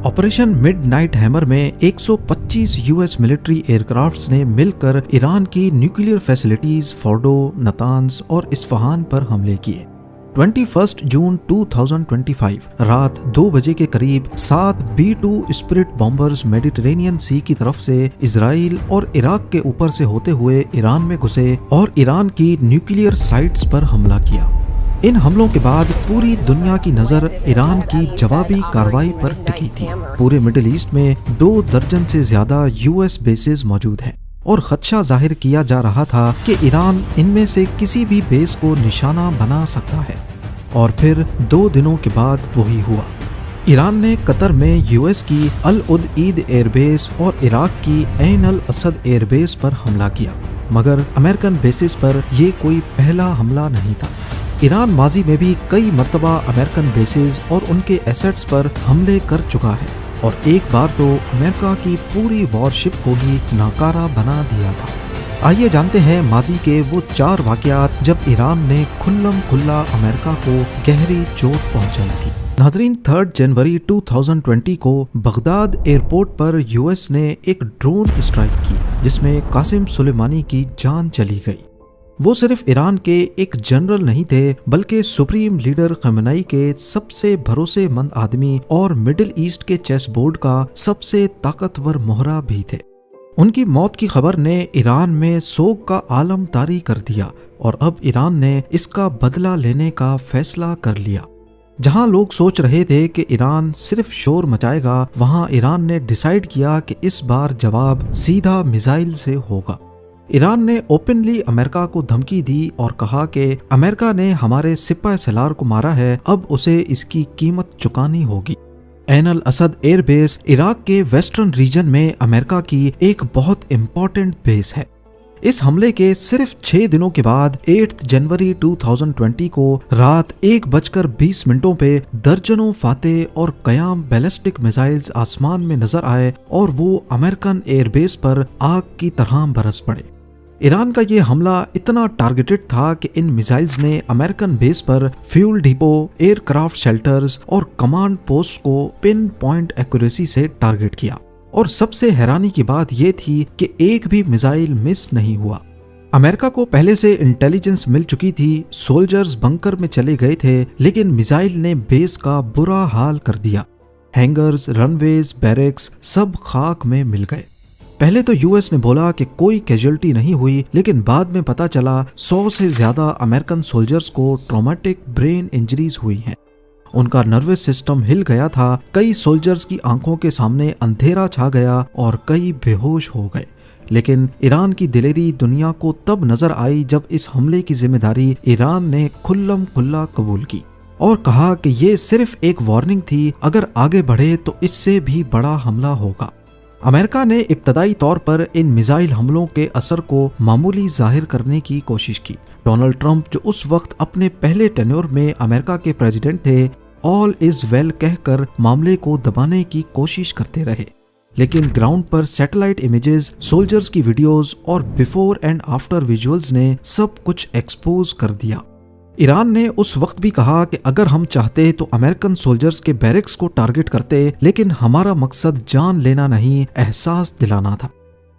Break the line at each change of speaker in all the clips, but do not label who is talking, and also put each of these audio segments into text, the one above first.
Operation midnight hammer में 125 US military aircrafts ने मिलकर ईरान की न्यूक्लियर फैसिलिटीज फोर्डो, नतांज और इस्फहान पर हमले किए। 21 जून 2025 रात 2 बजे के करीब 7 B-2 स्पिरिट बॉम्बर्स मेडिटेरेनियन सी की तरफ से इजराइल और इराक के ऊपर से होते हुए ईरान में घुसे और ईरान की न्यूक्लियर साइट्स पर हमला किया। इन हमलों के बाद पूरी दुनिया की नजर ईरान की जवाबी कार्रवाई पर टिकी थी। पूरे मिडिल ईस्ट में 2 दर्जन से ज्यादा यूएस बेसेस मौजूद हैं और खदशा जाहिर किया जा रहा था कि ईरान इनमें से किसी भी बेस को निशाना बना सकता है। और फिर 2 दिनों के बाद वही हुआ। ईरान ने कतर में यूएस की अल उद ईद एयरबेस और इराक की ऐन अल असद एयरबेस पर हमला किया, मगर अमेरिकन बेसिस पर यह कोई पहला हमला नहीं था। ईरान माजी में भी कई मर्तबा अमेरिकन बेसेस और उनके एसेट्स पर हमले कर चुका है और एक बार तो अमेरिका की पूरी वॉरशिप को ही नाकारा बना दिया था। आइए जानते हैं माजी के वो 4 वाकयात जब ईरान ने खुल्लम खुल्ला अमेरिका को गहरी चोट पहुंचाई थी। नाजरीन, 3 जनवरी 2020 को बगदाद एयरपोर्ट पर यूएस ने एक ड्रोन स्ट्राइक की जिसमें कासिम सुलेमानी की जान चली गई। वो सिर्फ ईरान के एक जनरल नहीं थे बल्कि सुप्रीम लीडर खमेनी के सबसे भरोसेमंद आदमी और मिडिल ईस्ट के चेस बोर्ड का सबसे ताकतवर मोहरा भी थे। उनकी मौत की खबर ने ईरान में सोग का आलम तारी कर दिया और अब ईरान ने इसका बदला लेने का फैसला कर लिया। जहां लोग सोच रहे थे कि ईरान सिर्फ शोर मचाएगा, वहां ईरान ने डिसाइड किया कि इस बार जवाब सीधा मिसाइल से होगा। ईरान ने ओपनली अमेरिका को धमकी दी और कहा कि अमेरिका ने हमारे सिपह सलार को मारा है, अब उसे इसकी कीमत चुकानी होगी। ऐन अल असद एयरबेस इराक के वेस्टर्न रीजन में अमेरिका की एक बहुत इम्पोर्टेंट बेस है। इस हमले के सिर्फ 6 दिनों के बाद 8 जनवरी 2020 को रात 1:20 पे दर्जनों फातेह और कयाम बैलिस्टिक मिसाइल्स आसमान में नजर आए और वो अमेरिकन एयरबेस पर आग की तरह बरस पड़े। ईरान का ये हमला इतना टारगेटेड था कि इन मिसाइल्स ने अमेरिकन बेस पर फ्यूल डिपो, एयरक्राफ्ट शेल्टर्स और कमांड पोस्ट को पिन पॉइंट एक्यूरेसी से टारगेट किया। और सबसे हैरानी की बात यह थी कि एक भी मिसाइल मिस नहीं हुआ। अमेरिका को पहले से इंटेलिजेंस मिल चुकी थी, सोल्जर्स बंकर में चले गए थे, लेकिन मिसाइल ने बेस का बुरा हाल कर दिया। हैंगर्स, रनवेज, बैरेक्स सब खाक में मिल गए। पहले तो यूएस ने बोला कि कोई कैजुअल्टी नहीं हुई, लेकिन बाद में पता चला 100 से ज्यादा अमेरिकन सोल्जर्स को ट्रॉमेटिक ब्रेन इंजरीज हुई हैं। उनका नर्वस सिस्टम हिल गया था, कई सोल्जर्स की आंखों के सामने अंधेरा छा गया और कई बेहोश हो गए। लेकिन ईरान की दिलेरी दुनिया को तब नजर आई जब इस हमले की जिम्मेदारी ईरान ने खुल्लम खुल्ला कबूल की और कहा कि ये सिर्फ एक वार्निंग थी, अगर आगे बढ़े तो इससे भी बड़ा हमला होगा। अमेरिका ने इब्तदाई तौर पर इन मिसाइल हमलों के असर को मामूली जाहिर करने की कोशिश की। डोनाल्ड ट्रंप, जो उस वक्त अपने पहले टेन्योर में अमेरिका के प्रेसिडेंट थे, ऑल इज वेल कहकर मामले को दबाने की कोशिश करते रहे। लेकिन ग्राउंड पर सैटेलाइट इमेजेस, सोल्जर्स की वीडियोस और बिफोर एंड आफ्टर विजुअल्स ने सब कुछ एक्सपोज कर दिया। ईरान ने उस वक्त भी कहा कि अगर हम चाहते तो अमेरिकन सोल्जर्स के बैरक्स को टारगेट करते, लेकिन हमारा मकसद जान लेना नहीं, एहसास दिलाना था।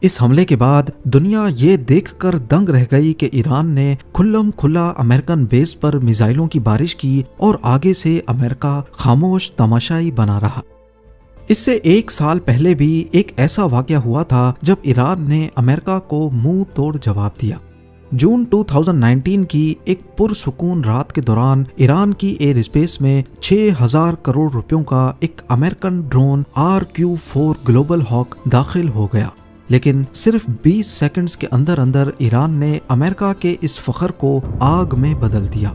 इस हमले के बाद दुनिया ये देखकर दंग रह गई कि ईरान ने खुल्लम खुल्ला अमेरिकन बेस पर मिसाइलों की बारिश की और आगे से अमेरिका खामोश तमाशाई बना रहा। इससे 1 साल पहले भी एक ऐसा वाकया हुआ था जब ईरान ने अमेरिका को मुंह तोड़ जवाब दिया। जून 2019 की एक पुरसुकून रात के दौरान ईरान की एयर स्पेस में 6000 करोड़ रुपयों का एक American drone RQ-4 global hoc दाखिल हो गया। लेकिन सिर्फ 20 सेकंड्स के अंदर अंदर ईरान ने अमेरिका के इस फखर को आग में बदल दिया।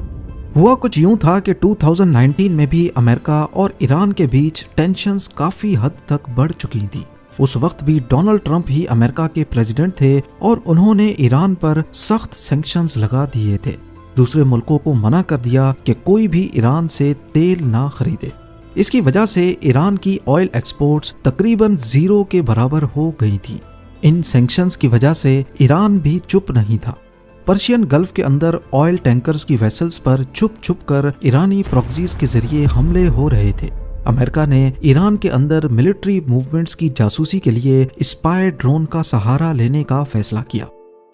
हुआ कुछ यूं था कि 2019 में भी अमेरिका और ईरान के बीच टेंशन्स काफी हद तक बढ़ चुकी थी। उस वक्त भी डोनाल्ड ट्रंप ही अमेरिका के प्रेसिडेंट थे और उन्होंने ईरान पर सख्त सैंक्शंस लगा दिए थे। दूसरे मुल्कों को मना कर दिया कि कोई भी ईरान से तेल ना खरीदे। इसकी वजह से ईरान की ऑयल एक्सपोर्ट्स तकरीबन 0 के बराबर हो गई थी। इन सैंक्शंस की वजह से ईरान भी चुप नहीं था। पर्शियन गल्फ के अंदर ऑयल टैंकर्स की वेसल्स पर छुप छुप कर ईरानी प्रॉक्सीज के जरिए हमले हो रहे थे। अमेरिका ने ईरान के अंदर मिलिट्री मूवमेंट्स की जासूसी के लिए स्पाई ड्रोन का सहारा लेने का फैसला किया।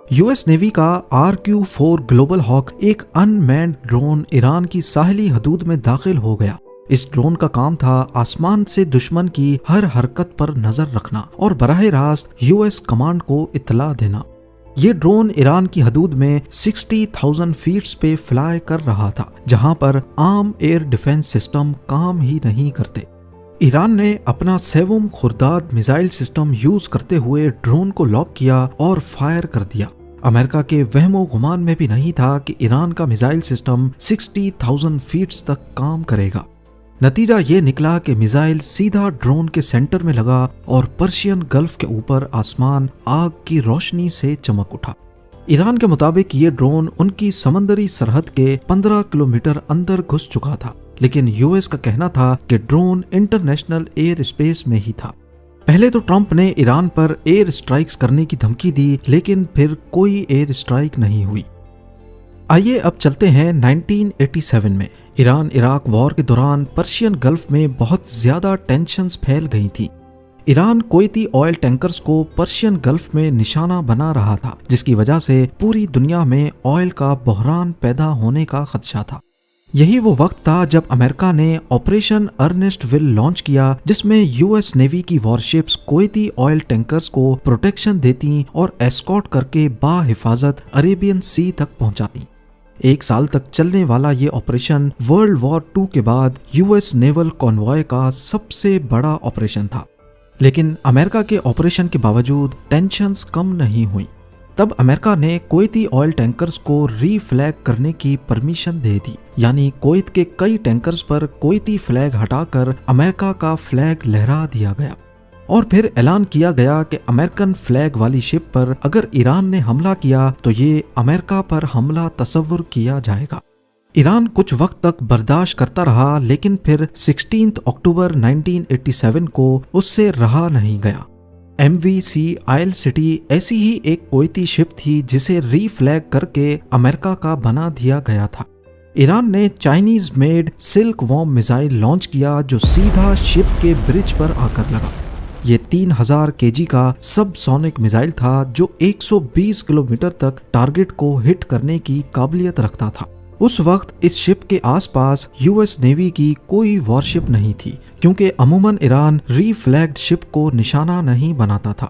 यूएस नेवी का RQ-4 ग्लोबल हॉक एक अनमैन्ड ड्रोन ईरान की साहिली हदूद में दाखिल हो गया। इस ड्रोन का काम था आसमान से दुश्मन की हर हरकत पर नजर रखना और बराह रास्त यूएस कमांड को इत्तला देना। ये ड्रोन ईरान की हदूद में 60,000 फीट्स पे फ्लाई कर रहा था, जहां पर आम एयर डिफेंस सिस्टम काम ही नहीं करते। ईरान ने अपना सेवम खुर्दाद मिसाइल सिस्टम यूज करते हुए ड्रोन को लॉक किया और फायर कर दिया। अमेरिका के वहमो गुमान में भी नहीं था कि ईरान का मिसाइल सिस्टम 60,000 फीट्स तक काम करेगा। नतीजा ये निकला कि मिसाइल सीधा ड्रोन के सेंटर में लगा और पर्शियन गल्फ के ऊपर आसमान आग की रोशनी से चमक उठा। ईरान के मुताबिक ये ड्रोन उनकी समंदरी सरहद के 15 किलोमीटर अंदर घुस चुका था, लेकिन यूएस का कहना था कि ड्रोन इंटरनेशनल एयर स्पेस में ही था। पहले तो ट्रंप ने ईरान पर एयर स्ट्राइक्स करने की धमकी दी, लेकिन फिर कोई एयर स्ट्राइक नहीं हुई। आइए अब चलते हैं 1987 में। ईरान इराक वॉर के दौरान पर्शियन गल्फ में बहुत ज्यादा टेंशन्स फैल गई थी। ईरान कुवैती ऑयल टैंकर्स को पर्शियन गल्फ में निशाना बना रहा था, जिसकी वजह से पूरी दुनिया में ऑयल का बहरान पैदा होने का खदशा था। यही वो वक्त था जब अमेरिका ने ऑपरेशन अर्नेस्ट विल लॉन्च किया, जिसमें यूएस नेवी की वॉरशिप्स कुवैती ऑयल टैंकर्स को प्रोटेक्शन देती और एस्कॉर्ट करके बाहिफाजत अरेबियन सी तक पहुंचाती। 1 साल तक चलने वाला ये ऑपरेशन वर्ल्ड वॉर 2 के बाद यूएस नेवल कॉन्वॉय का सबसे बड़ा ऑपरेशन था। लेकिन अमेरिका के ऑपरेशन के बावजूद टेंशन्स कम नहीं हुई। तब अमेरिका ने कुवैती ऑयल टैंकर्स को रीफ्लैग करने की परमिशन दे दी, यानी कुवैत के कई टैंकर्स पर कुवैती फ्लैग हटाकर अमेरिका का फ्लैग लहरा दिया गया और फिर ऐलान किया गया कि अमेरिकन फ्लैग वाली शिप पर अगर ईरान ने हमला किया तो ये अमेरिका पर हमला तस्वुर किया जाएगा। ईरान कुछ वक्त तक बर्दाश्त करता रहा, लेकिन फिर 16 अक्टूबर 1987 को उससे रहा नहीं गया। MVC आयल सिटी ऐसी ही एक कुवैती शिप थी जिसे रीफ्लैग करके अमेरिका का बना दिया गया था। ईरान ने Chinese made silk worm missile launch किया जो सीधा शिप के ब्रिज पर आकर लगा। ये 3000 kg का सबसोनिक मिसाइल था जो 120 किलोमीटर तक टारगेट को हिट करने की काबिलियत रखता था। उस वक्त इस शिप के आसपास यूएस नेवी की कोई वॉरशिप नहीं थी, क्योंकि अमूमन ईरान रीफ्लैग्ड शिप को निशाना नहीं बनाता था।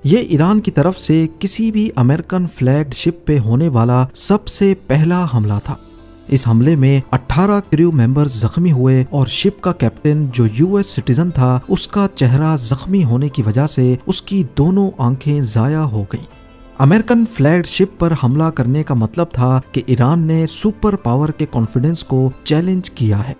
ये ईरान की तरफ से किसी भी अमेरिकन फ्लैग्ड शिप पे होने वाला सबसे पहला हमला था। इस हमले में 18 क्रू मेंबर्स जख्मी हुए और शिप का कैप्टन जो यूएस सिटीजन था, उसका चेहरा जख्मी होने की वजह से उसकी दोनों आंखें जाया हो गईं। अमेरिकन फ्लैग्ड शिप पर हमला करने का मतलब था कि ईरान ने सुपर पावर के कॉन्फिडेंस को चैलेंज किया है।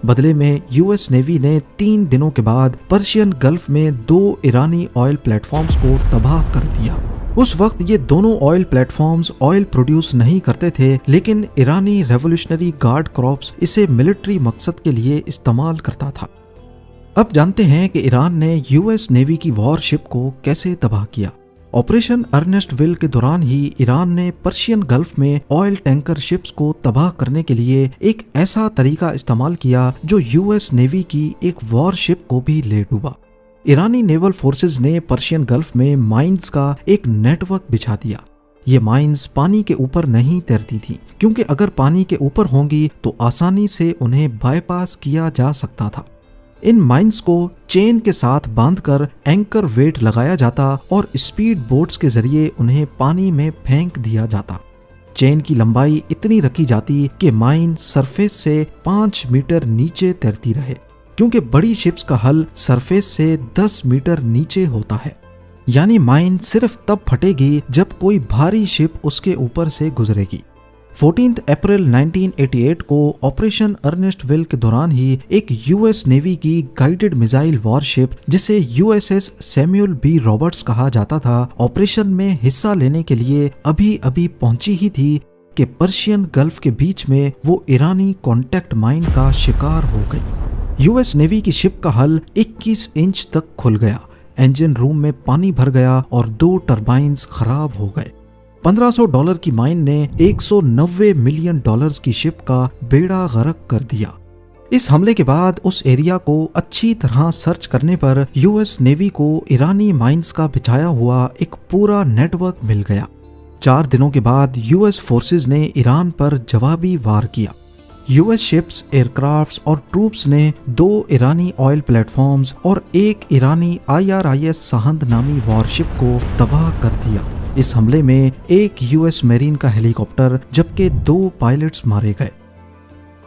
बदले में यूएस नेवी ने 3 दिनों के बाद पर्शियन गल्फ में 2 ईरानी ऑयल प्लेटफॉर्म्स को तबाह कर दिया। उस वक्त ये दोनों ऑयल प्लेटफॉर्म्स ऑयल प्रोड्यूस नहीं करते थे, लेकिन ईरानी रेवोल्यूशनरी गार्ड कॉर्प्स इसे मिलिट्री मकसद के लिए इस्तेमाल करता था। अब जानते हैं कि ईरान ने यूएस नेवी की वॉरशिप को कैसे तबाह किया। ऑपरेशन अर्नेस्ट विल के दौरान ही ईरान ने पर्शियन गल्फ में ऑयल टैंकर शिप्स को तबाह करने के लिए एक ऐसा तरीका इस्तेमाल किया जो यूएस नेवी की एक वॉरशिप को भी ले डूबा। ईरानी नेवल फोर्सेस ने पर्शियन गल्फ में माइंस का एक नेटवर्क बिछा दिया। ये माइंस पानी के ऊपर नहीं तैरती थी, क्योंकि अगर पानी के ऊपर होंगी तो आसानी से उन्हें बाईपास किया जा सकता था। इन माइंस को चेन के साथ बांधकर एंकर वेट लगाया जाता और स्पीड बोट्स के जरिए उन्हें पानी में फेंक दिया जाता। चेन की लंबाई इतनी रखी जाती कि माइन सरफेस से 5 मीटर नीचे तैरती रहे, क्योंकि बड़ी शिप्स का हल सरफेस से 10 मीटर नीचे होता है। यानी माइन सिर्फ तब फटेगी जब कोई भारी शिप उसके ऊपर से गुजरेगी। 14 अप्रैल 1988 को ऑपरेशन अर्नेस्ट विल के दौरान ही एक यूएस नेवी की गाइडेड मिसाइल वॉरशिप, जिसे यूएसएस सैमुअल बी रॉबर्ट्स कहा जाता था, ऑपरेशन में हिस्सा लेने के लिए अभी अभी पहुंची ही थी कि पर्शियन गल्फ के बीच में वो ईरानी कॉन्टैक्ट माइन का शिकार हो गई। यूएस नेवी की शिप का हल 21 इंच तक खुल गया, इंजन रूम में पानी भर गया और 2 टरबाइन्स खराब हो गए। $1500 की माइन ने $190 मिलियन की शिप का बेड़ा गर्क कर दिया। इस हमले के बाद उस एरिया को अच्छी तरह सर्च करने पर यूएस नेवी को ईरानी माइंस का बिछाया हुआ एक पूरा नेटवर्क मिल गया। 4 दिनों के बाद यूएस फोर्सेस ने ईरान पर जवाबी वार किया। यूएस शिप्स, एयरक्राफ्ट्स और ट्रूप्स ने 2 ईरानी ऑयल प्लेटफॉर्म्स और एक ईरानी IRIS सहंद नामी वॉरशिप को तबाह कर दिया। इस हमले में एक यूएस मेरीन का हेलीकॉप्टर जबकि 2 पायलट्स मारे गए।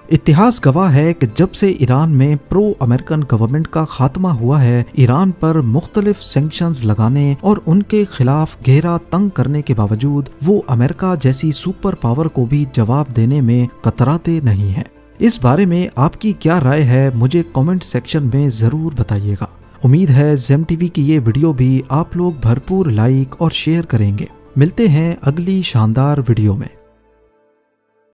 इतिहास गवाह है कि जब से ईरान में प्रो अमेरिकन गवर्नमेंट का खात्मा हुआ है, ईरान पर मुख्तलिफ सैंक्शंस लगाने और उनके खिलाफ घेरा तंग करने के बावजूद वो अमेरिका जैसी सुपर पावर को भी जवाब देने में कतराते नहीं है। इस बारे में आपकी क्या राय है, मुझे कमेंट सेक्शन में ज़रूर बताइएगा। उम्मीद है जेम टीवी की ये वीडियो भी आप लोग भरपूर लाइक और शेयर करेंगे। मिलते हैं अगली शानदार वीडियो में।